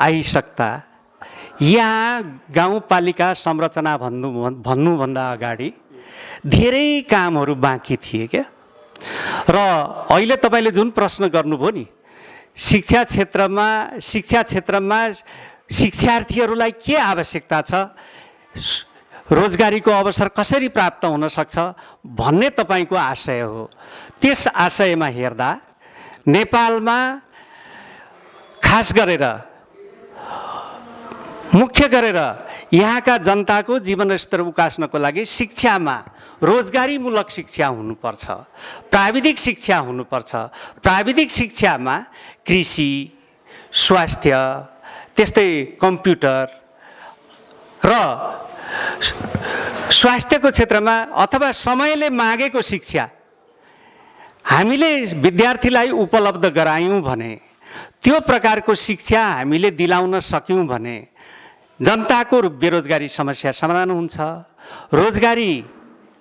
आइसक्दा यहाँ गाउँपालिका संरचना भन्नुभन्दा अगाडि धेरै कामहरू बाँकी थिए क्या। र अहिले तपाईँले जुन प्रश्न गर्नुभयो नि, शिक्षा क्षेत्रमा शिक्षार्थीहरूलाई के आवश्यकता छ, रोजगारीको अवसर कसरी प्राप्त हुन सक्छ भन्ने तपाईँको आशय हो। त्यस आशयमा हेर्दा नेपालमा खास गरेर मुख्य गरेर यहाँका जनताको जीवनस्तर उकास्नको लागि शिक्षामा रोजगारीमूलक शिक्षा हुनुपर्छ, प्राविधिक शिक्षा हुनुपर्छ। प्राविधिक शिक्षामा कृषि, स्वास्थ्य, त्यस्तै कम्प्युटर र स्वास्थ्यको क्षेत्रमा अथवा समयले मागेको शिक्षा हामीले विद्यार्थीलाई उपलब्ध गरायौँ भने, त्यो प्रकारको शिक्षा हामीले दिलाउन सक्यौँ भने जनताको बेरोजगारी समस्या समाधान हुन्छ। रोजगारी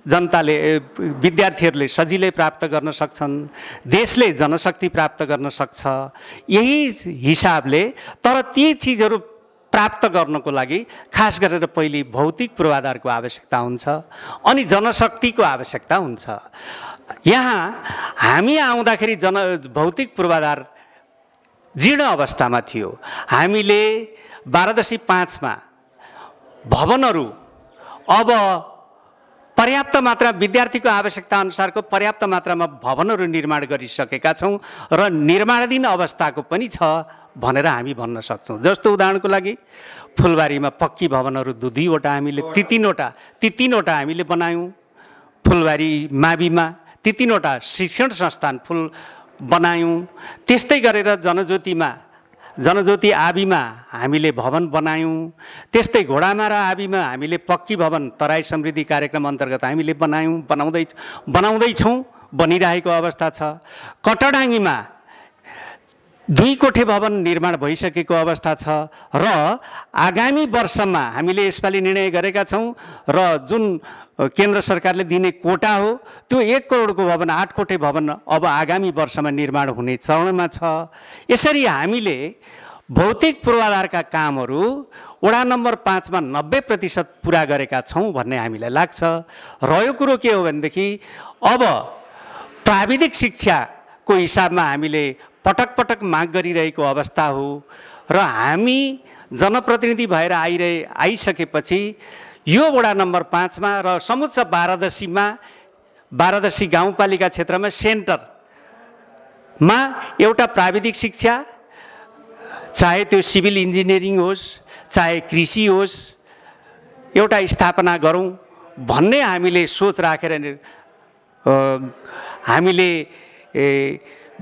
जनताले विद्यार्थीहरूले सजिलै प्राप्त गर्न सक्छन्, देशले जनशक्ति प्राप्त गर्न सक्छ। यही हिसाबले तर ती चिजहरू प्राप्त गर्नको लागि खास गरेर पहिले भौतिक पूर्वाधारको आवश्यकता हुन्छ, अनि जनशक्तिको आवश्यकता हुन्छ। यहाँ हामी आउँदाखेरि भौतिक पूर्वाधार जीर्ण अवस्थामा थियो। हामीले 12.5 भवनहरू अब पर्याप्त मात्रा विद्यार्थीको आवश्यकता अनुसारको पर्याप्त मात्रामा भवनहरू निर्माण गरिसकेका छौँ र निर्माणाधीन अवस्थाको पनि छ भनेर हामी भन्न सक्छौँ। जस्तो उदाहरणको लागि फुलबारीमा पक्की भवनहरू 2-2वटा हामीले ती तीनवटा हामीले बनायौँ। फुलबारी माविमा ती 3वटा शिक्षण संस्थान बनायौँ। त्यस्तै गरेर जनज्योति आबिमा हामीले भवन बनायौँ। त्यस्तै घोडामारा आबिमा हामीले पक्की भवन तराई समृद्धि कार्यक्रम अन्तर्गत हामीले बनाउँदैछौँ, बनिरहेको अवस्था छ। कटडाङ्गीमा 2 कोठे भवन निर्माण भइसकेको अवस्था छ र आगामी वर्षमा हामीले यसपालि निर्णय गरेका छौँ र जुन केन्द्र सरकारले दिने कोटा हो त्यो 1 करोडको भवन 8 कोठे भवन अब आगामी वर्षमा निर्माण हुने चरणमा छ। यसरी हामीले भौतिक पूर्वाधारका कामहरू वडा नम्बर 5 मा 90% पुरा गरेका छौँ भन्ने हामीलाई लाग्छ। रह्यो कुरो के हो भनेदेखि अब प्राविधिक शिक्षाको हिसाबमा हामीले पटक पटक माग गरिरहेको अवस्था हो र हामी जनप्रतिनिधि भएर आइसकेपछि यो वडा नम्बर 5 मा र समुच्च बारादशी गाउँपालिका क्षेत्रमा सेन्टरमा एउटा प्राविधिक शिक्षा, चाहे त्यो सिभिल इन्जिनियरिङ होस् चाहे कृषि होस्, एउटा स्थापना गरौँ भन्ने हामीले सोच राखेर हामीले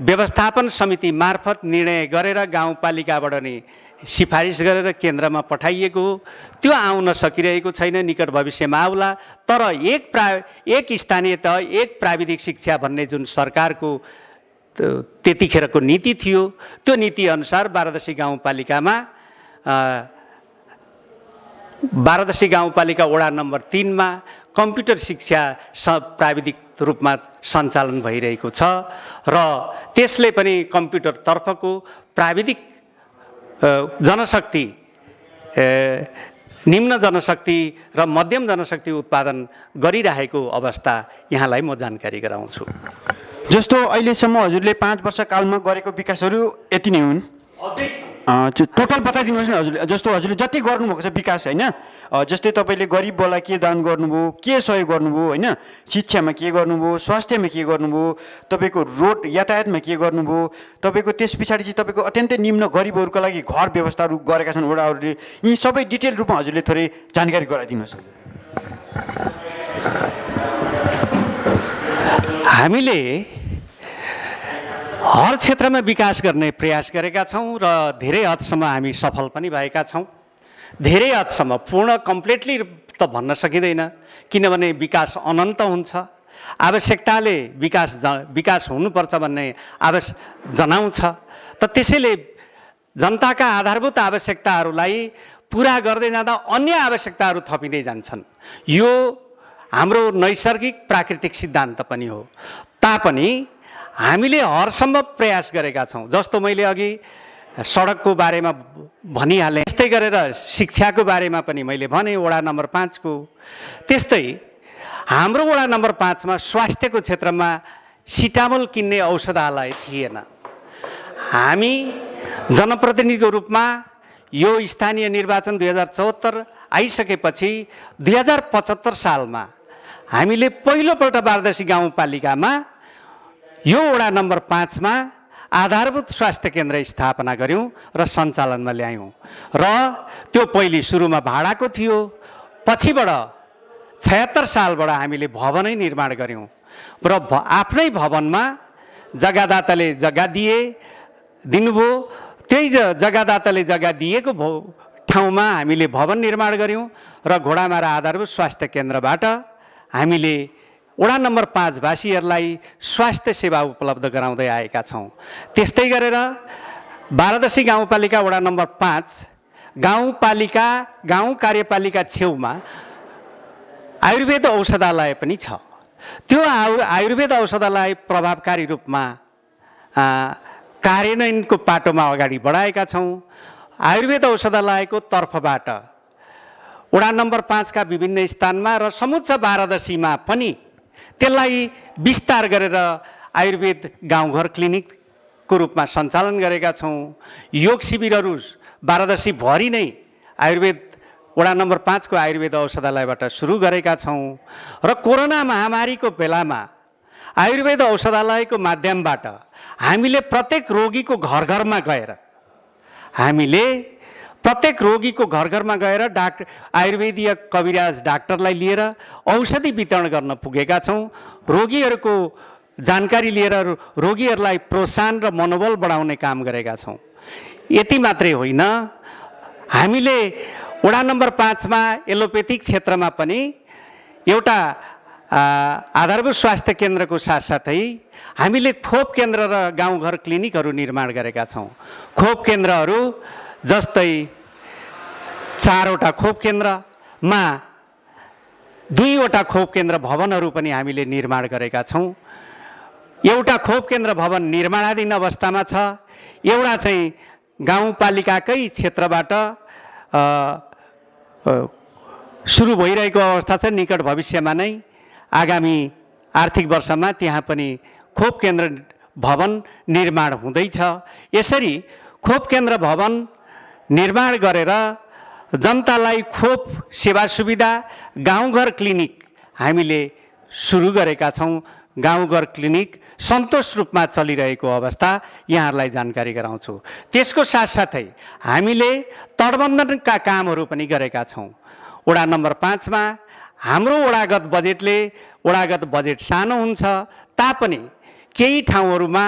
व्यवस्थापन समिति मार्फत निर्णय गरेर गाउँपालिकाबाट नै सिफारिस गरेर केन्द्रमा पठाइएको हो। त्यो आउन सकिरहेको छैन, निकट भविष्यमा आउला। तर एक स्थानीय तह एक प्राविधिक शिक्षा भन्ने जुन सरकारको त्यतिखेरको नीति थियो, त्यो नीति अनुसार बारादशी गाउँपालिका वडा नम्बर 3 मा कम्प्युटर शिक्षा प्राविधिक रूपमा सञ्चालन भइरहेको छ र त्यसले पनि कम्प्युटर तर्फको प्राविधिक जनशक्ति, निम्न जनशक्ति र मध्यम जनशक्ति उत्पादन गरिरहेको अवस्था यहाँलाई म जानकारी गराउँछु। जस्तो अहिलेसम्म हजुरले 5 वर्षकालमा गरेको विकासहरू यति नै हुन्? टोटल बताइदिनुहोस् न हजुरले। जस्तो हजुरले जति गर्नुभएको छ विकास, होइन, जस्तै तपाईँले गरिबलाई के दान गर्नुभयो, के सहयोग गर्नुभयो, होइन, शिक्षामा के गर्नुभयो, स्वास्थ्यमा के गर्नुभयो, तपाईँको रोड यातायातमा के गर्नुभयो, तपाईँको त्यस पछाडि चाहिँ तपाईँको अत्यन्तै निम्न गरिबहरूको लागि घर व्यवस्थाहरू गरेका छन् वडाहरूले। यी सबै डिटेल रूपमा हजुरले थोरै जानकारी गराइदिनुहोस्। हामीले हर क्षेत्रमा विकास गर्ने प्रयास गरेका छौँ र धेरै हदसम्म हामी सफल पनि भएका छौँ। धेरै हदसम्म पूर्ण कम्प्लिटली त भन्न सकिँदैन, किनभने विकास अनन्त हुन्छ। आवश्यकताले विकास हुनुपर्छ भन्ने जनाउँछ। त त्यसैले जनताका आधारभूत आवश्यकताहरूलाई पुरा गर्दै जाँदा अन्य आवश्यकताहरू थपिँदै जान्छन्। यो हाम्रो नैसर्गिक प्राकृतिक सिद्धान्त पनि हो। तापनि हामीले हरसम्भव प्रयास गरेका छौँ। जस्तो मैले अघि सडकको बारेमा भनिहालेँ। त्यस्तै गरेर शिक्षाको बारेमा पनि मैले भने वडा नम्बर 5 को। त्यस्तै हाम्रो वडा नम्बर 5 मा स्वास्थ्यको क्षेत्रमा सिटामोल किन्ने औषधालय थिएन। हामी जनप्रतिनिधिको रूपमा यो स्थानीय निर्वाचन 2074 आइसकेपछि 2075 सालमा हामीले पहिलोपल्ट बारदसी गाउँपालिकामा यो वडा नम्बर 5 मा आधारभूत स्वास्थ्य केन्द्र स्थापना गऱ्यौँ र सञ्चालनमा ल्यायौँ। र त्यो पहिले सुरुमा भाडाको थियो, पछिबाट 76 सालबाट हामीले भवनै निर्माण गऱ्यौँ र आफ्नै भवनमा जग्गादाताले जग्गा दिनुभयो। त्यही जग्गादाताले जग्गा दिएको ठाउँमा हामीले भवन निर्माण गऱ्यौँ र घोडामारा आधारभूत स्वास्थ्य केन्द्रबाट हामीले वडा नम्बर 5 वासीहरूलाई स्वास्थ्य सेवा उपलब्ध गराउँदै आएका छौँ। त्यस्तै गरेर बारदसी गाउँपालिका वडा नम्बर 5 गाउँ कार्यपालिका छेउमा आयुर्वेद औषधालय पनि छ। त्यो आयुर्वेद औषधालय प्रभावकारी रूपमा कार्यान्वयनको पाटोमा अगाडि बढाएका छौँ। आयुर्वेद औषधालयको तर्फबाट वडा नम्बर 5 का विभिन्न स्थानमा र समुच्च बारदसीमा पनि त्यसलाई विस्तार गरेर आयुर्वेद गाउँघर क्लिनिकको रूपमा सञ्चालन गरेका छौँ। योग शिविरहरू बारदसी भरि नै आयुर्वेद वडा नम्बर 5 को आयुर्वेद औषधालयबाट सुरु गरेका छौँ र कोरोना महामारीको बेलामा आयुर्वेद औषधालयको माध्यमबाट हामीले प्रत्येक रोगीको घर घरमा गएर आयुर्वेदीय कविराज डाक्टरलाई लिएर औषधि वितरण गर्न पुगेका छौँ। रोगीहरूको जानकारी लिएर रोगीहरूलाई प्रोत्साहन र मनोबल बढाउने काम गरेका छौँ। यति मात्रै होइन, हामीले वडा नम्बर 5 मा एलोपेथिक क्षेत्रमा पनि एउटा आधारभूत स्वास्थ्य केन्द्रको साथसाथै हामीले खोप केन्द्र र गाउँघर क्लिनिकहरू निर्माण गरेका छौँ। खोप केन्द्रहरू जस्तै 4वटा खोप केन्द्रमा 2वटा खोप केन्द्र भवनहरू पनि हामीले निर्माण गरेका छौँ। एउटा खोप केन्द्र भवन निर्माणाधीन अवस्थामा छ, एउटा चाहिँ गाउँपालिकाकै क्षेत्रबाट सुरु भइरहेको अवस्था छ। निकट भविष्यमा नै आगामी आर्थिक वर्षमा त्यहाँ पनि खोप केन्द्र भवन निर्माण हुँदैछ। यसरी खोप केन्द्र भवन निर्माण गरेर जनतालाई खोप सेवा सुविधा, गाउँघर क्लिनिक हामीले सुरु गरेका छौँ। गाउँघर क्लिनिक सन्तोष रूपमा चलिरहेको अवस्था यहाँहरूलाई जानकारी गराउँछु। त्यसको साथसाथै हामीले तटबन्धनका कामहरू पनि गरेका छौँ। वडा नम्बर 5 मा हाम्रो वडागत बजेट सानो हुन्छ तापनि केही ठाउँहरूमा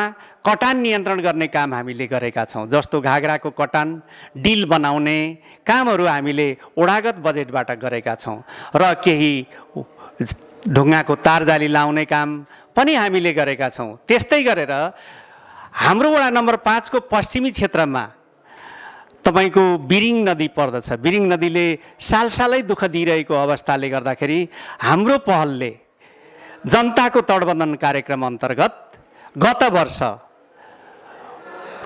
कटान नियन्त्रण गर्ने काम हामीले गरेका छौँ। जस्तो घाग्राको कटान डिल बनाउने कामहरू हामीले वडागत बजेटबाट गरेका छौँ र केही ढुङ्गाको तारजाली लाउने काम पनि हामीले गरेका छौँ। त्यस्तै गरेर हाम्रो वडा नम्बर 5 को पश्चिमी क्षेत्रमा तपाईको बिरिङ नदी पर्दछ। बिरिङ नदीले सालसालै दुःख दिइरहेको अवस्थाले गर्दाखेरि हाम्रो पहलले जनताको तटबन्धन कार्यक्रम अन्तर्गत गत वर्ष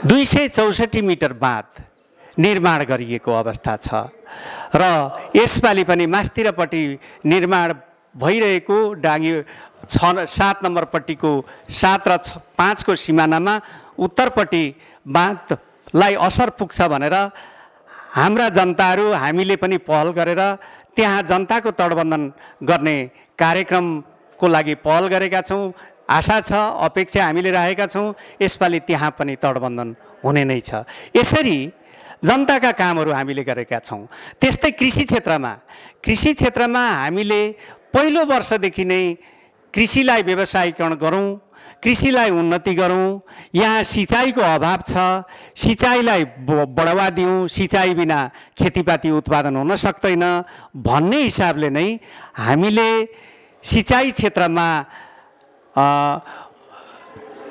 264 मिटर बाँध निर्माण गरिएको अवस्था छ र यसपालि पनि मास्तिरपट्टि निर्माण भइरहेको डाँगी 7 नम्बरपट्टिको 7 र 5 को सिमानामा उत्तरपट्टि बाँधलाई असर पुग्छ भनेर हाम्रा जनताहरू हामीले पनि पहल गरेर त्यहाँ जनताको तटबन्धन गर्ने कार्यक्रमको लागि पहल गरेका छौँ। आशा छ, अपेक्षा हामीले राखेका छौँ यसपालि त्यहाँ पनि तटबन्धन हुने नै छ। यसरी जनताका कामहरू हामीले गरेका छौँ। त्यस्तै कृषि क्षेत्रमा हामीले पहिलो वर्षदेखि नै कृषिलाई व्यवसायीकरण गरौँ, कृषिलाई उन्नति गरौँ। यहाँ सिँचाइको अभाव छ, सिँचाइलाई बढावा दिउँ। सिँचाइ बिना खेतीपाती उत्पादन हुन सक्दैन भन्ने हिसाबले नै हामीले सिँचाइ क्षेत्रमा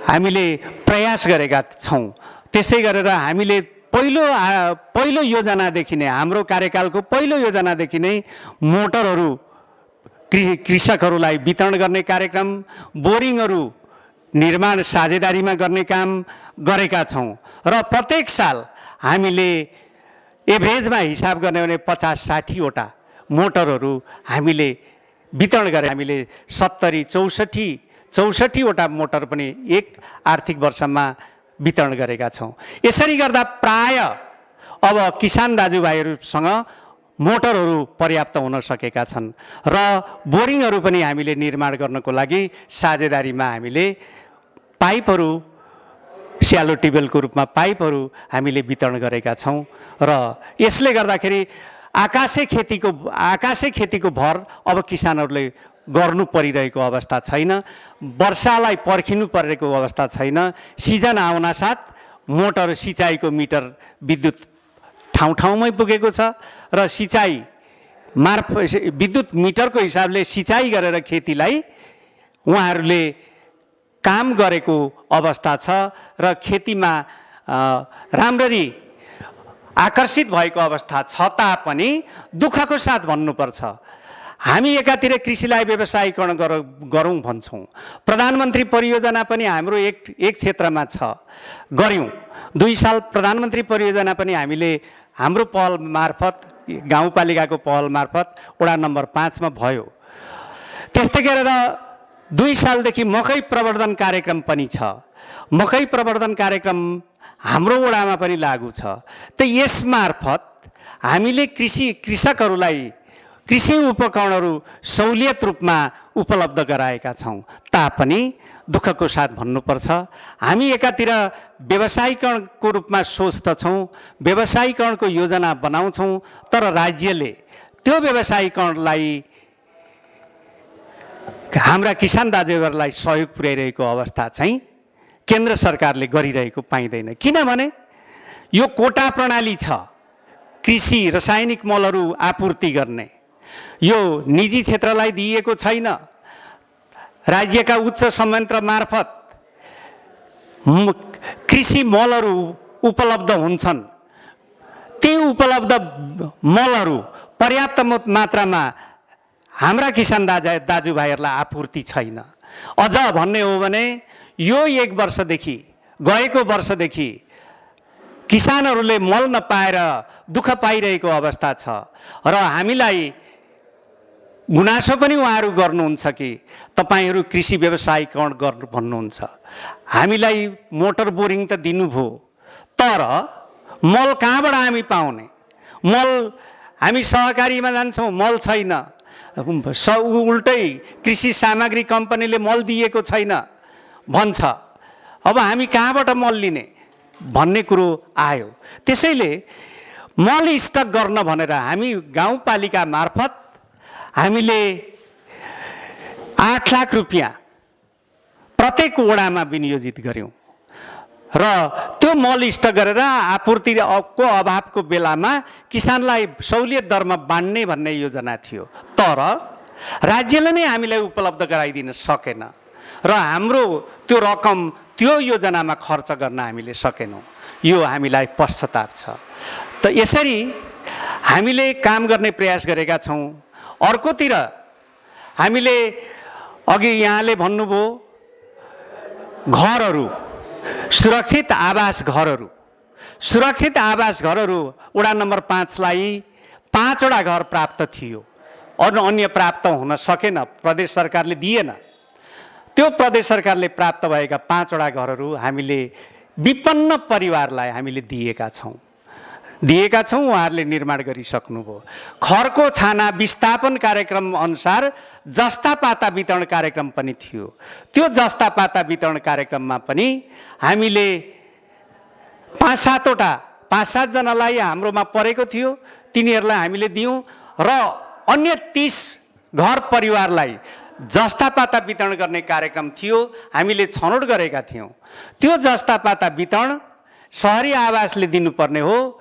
हामीले प्रयास गरेका छौँ। त्यसै गरेर हामीले पहिलो योजनादेखि नै, हाम्रो कार्यकालको पहिलो योजनादेखि नै मोटरहरू कृषकहरूलाई वितरण गर्ने कार्यक्रम, बोरिङहरू निर्माण साझेदारीमा गर्ने काम गरेका छौँ र प्रत्येक साल हामीले एभरेजमा हिसाब गर्ने भने 50-60वटा मोटरहरू हामीले वितरण गरे। हामीले 64-64वटा मोटर पनि एक आर्थिक वर्षमा वितरण गरेका छौँ। यसरी गर्दा प्राय अब किसान दाजुभाइहरूसँग मोटरहरू पर्याप्त हुन सकेका छन् र बोरिङहरू पनि हामीले निर्माण गर्नको लागि साझेदारीमा हामीले पाइपहरू, स्यालो ट्युबवेलको रूपमा पाइपहरू हामीले वितरण गरेका छौँ र यसले गर्दाखेरि आकाशे खेतीको भर अब किसानहरूले गर्नु परिरहेको अवस्था छैन। वर्षालाई पर्खिनु परेको अवस्था छैन। सिजन आउनासाथ मोटर सिँचाइको मिटर विद्युत ठाउँ ठाउँमै पुगेको छ र सिँचाइ विद्युत मिटरको हिसाबले सिँचाइ गरेर खेतीलाई उहाँहरूले काम गरेको अवस्था छ र खेतीमा राम्ररी आकर्षित भएको अवस्था छ तापनि दुःखको साथ भन्नुपर्छ, हामी एकातिर कृषिलाई व्यवसायीकरण गरौँ भन्छौँ। प्रधानमन्त्री परियोजना पनि हाम्रो एक क्षेत्रमा छ, गऱ्यौँ। 2 साल प्रधानमन्त्री परियोजना पनि हामीले हाम्रो पहल मार्फत, गाउँपालिकाको पहल मार्फत वडा नम्बर 5 मा भयो। त्यस्तै गरेर 2 सालदेखि मकै प्रवर्धन कार्यक्रम पनि छ। मकै प्रवर्धन कार्यक्रम हाम्रो वडामा पनि लागू छ। त यसमार्फत हामीले कृषकहरूलाई कृषि उपकरणहरू सहुलियत रूपमा उपलब्ध गराएका छौँ तापनि दुःखको साथ भन्नुपर्छ, हामी एकातिर व्यवसायीकरणको रूपमा सोच्दछौँ, व्यवसायीकरणको योजना बनाउँछौँ, तर राज्यले त्यो व्यवसायीकरणलाई हाम्रा किसान दाजुभाइहरूलाई सहयोग पुर्याइरहेको अवस्था चाहिँ केन्द्र सरकारले गरिरहेको पाइँदैन। किनभने यो कोटा प्रणाली छ, कृषि रासायनिक मलहरू आपूर्ति गर्ने, यो निजी क्षेत्रलाई दिइएको छैन। राज्यका उच्च संयन्त्र मार्फत कृषि मलहरू उपलब्ध हुन्छन्। ती उपलब्ध मलहरू पर्याप्त मात्रामा हाम्रा किसान दाजुभाइहरूलाई आपूर्ति छैन। अझ भन्ने हो भने यो गएको वर्षदेखि किसानहरूले मल नपाएर दुःख पाइरहेको अवस्था छ र हामीलाई गुनासो पनि उहाँहरू गर्नुहुन्छ कि तपाईँहरू कृषि व्यवसायीकरण गर्नु भन्नुहुन्छ। हामीलाई मोटर बोरिङ त दिनुभयो, तर मल कहाँबाट हामी पाउने? मल हामी सहकारीमा जान्छौँ, मल छैन। उल्टै कृषि सामग्री कम्पनीले मल दिएको छैन भन्छ। अब हामी कहाँबाट मल लिने भन्ने कुरो आयो। त्यसैले मल स्टक गर्न भनेर हामी गाउँपालिका मार्फत हामीले 8 लाख रुपियाँ प्रत्येक वडामा विनियोजित गर्यौँ र त्यो मल स्टक गरेर आपूर्तिको अभावको बेलामा किसानलाई सहुलियत दरमा बाँड्ने भन्ने योजना थियो, तर राज्यले नै हामीलाई उपलब्ध गराइदिन सकेन र हाम्रो त्यो रकम त्यो योजनामा खर्च गर्न हामीले सकेनौँ। यो हामीलाई पश्चाताप छ। त यसरी हामीले काम गर्ने प्रयास गरेका छौँ। अर्कोतिर हामीले अघि यहाँले भन्नुभयो घरहरू, सुरक्षित आवास घरहरू वडा नम्बर 5 लाई 5 वटा घर प्राप्त थियो, अन्य प्राप्त हुन सकेन, प्रदेश सरकारले दिएन। त्यो प्रदेश सरकारले प्राप्त भएका 5 वटा घरहरू हामीले विपन्न परिवारलाई हामीले दिएका छौँ। उहाँहरूले निर्माण गरिसक्नुभयो। खरको छाना विस्थापन कार्यक्रम अनुसार जस्ता पाता वितरण कार्यक्रम पनि थियो। त्यो जस्ता पाता वितरण कार्यक्रममा पनि हामीले 5-7 जनालाई हाम्रोमा परेको थियो, तिनीहरूलाई हामीले दियौँ र अन्य 30 घर परिवारलाई जस्ता पाता वितरण गर्ने कार्यक्रम थियो, हामीले छनौट गरेका थियौँ। त्यो जस्ता पाता वितरण सहरी आवासले दिनुपर्ने हो।